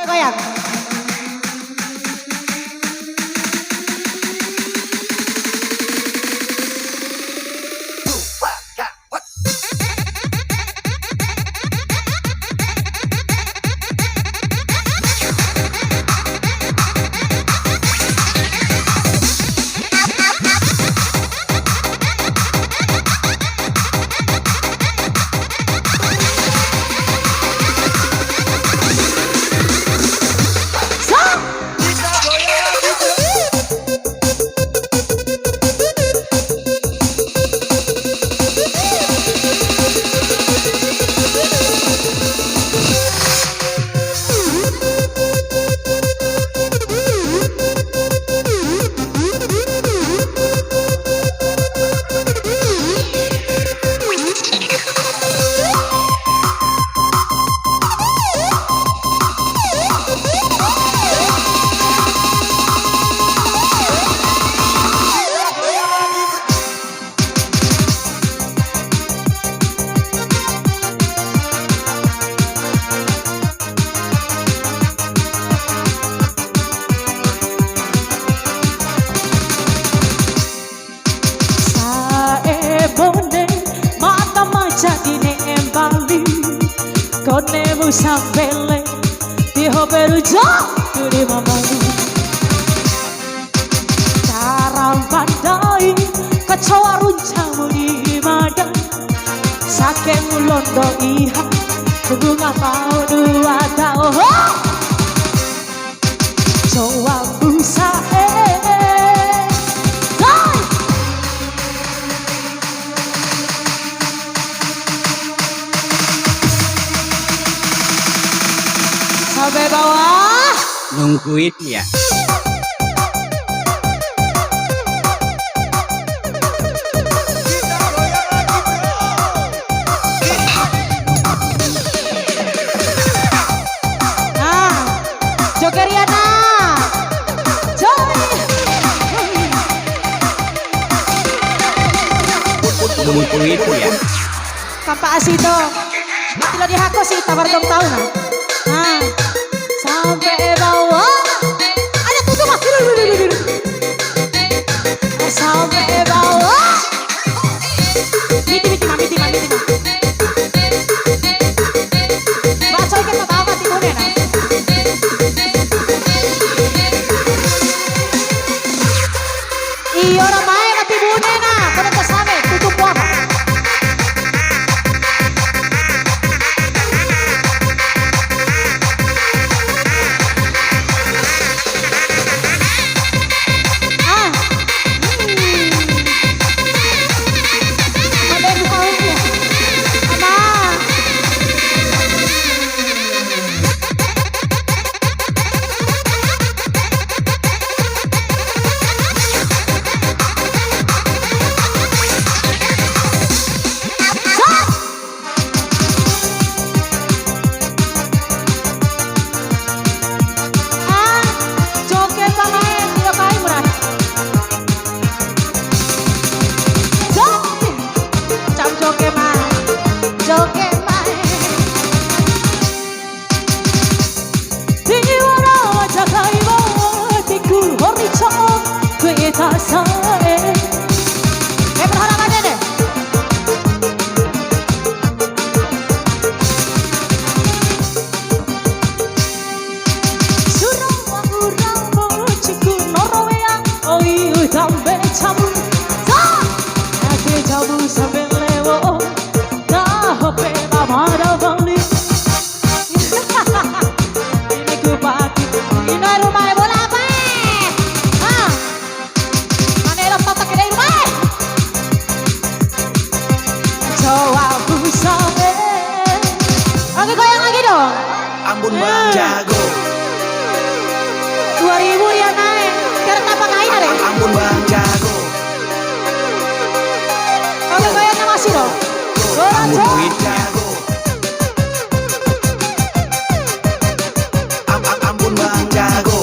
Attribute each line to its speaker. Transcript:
Speaker 1: Goyang. Konemu sampele di hoberujo di mama Tarang pandai kecoa runcamu di madan Sakemu londo iha bunga mau dua tahun Coba busa sampai bawah
Speaker 2: nungguin ya.
Speaker 1: Nah, Jokeriana
Speaker 2: nungguin ya.
Speaker 1: Kampak asito mati lo dihako sih tabar dong tahu nah sampai bawah ada tutup mas sampai bawah miti baca ikan apa apa timurnya nah iyo ramai mati bune nah kalau kesana tutup apa
Speaker 2: Ambon Bang Jago
Speaker 1: 2000 ya naik karena apa ngain ada
Speaker 2: Ambon Bang Jago
Speaker 1: oke goyangnya masih dong
Speaker 2: Ambon Jago Ambon Bang Jago